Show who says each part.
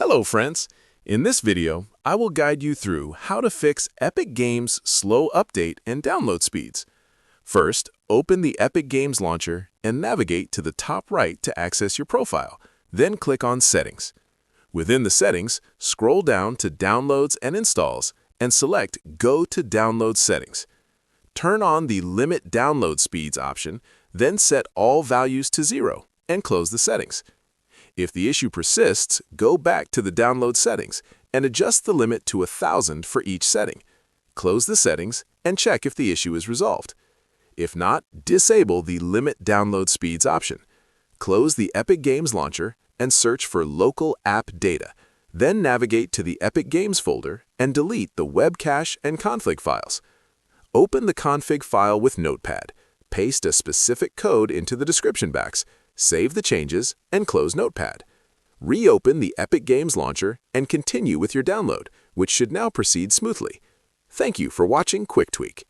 Speaker 1: Hello friends! In this video, I will guide you through how to fix Epic Games' slow update and download speeds. First, open the Epic Games launcher and navigate to the top right to access your profile. Then click on Settings. Within the settings, scroll down to Downloads and Installs and select Go to Download Settings. Turn on the Limit Download Speeds option, then set all values to 0 and close the settings. If the issue persists, go back to the download settings and adjust the limit to 1,000 for each setting. Close the settings and check if the issue is resolved. If not, disable the Limit Download Speeds option. Close the Epic Games launcher and search for Local App Data. Then navigate to the Epic Games folder and delete the web cache and config files. Open the config file with Notepad. Paste a specific code into the description box. Save the changes and close Notepad. Reopen the Epic Games launcher and continue with your download, which should now proceed smoothly. Thank you for watching Quick Tweak.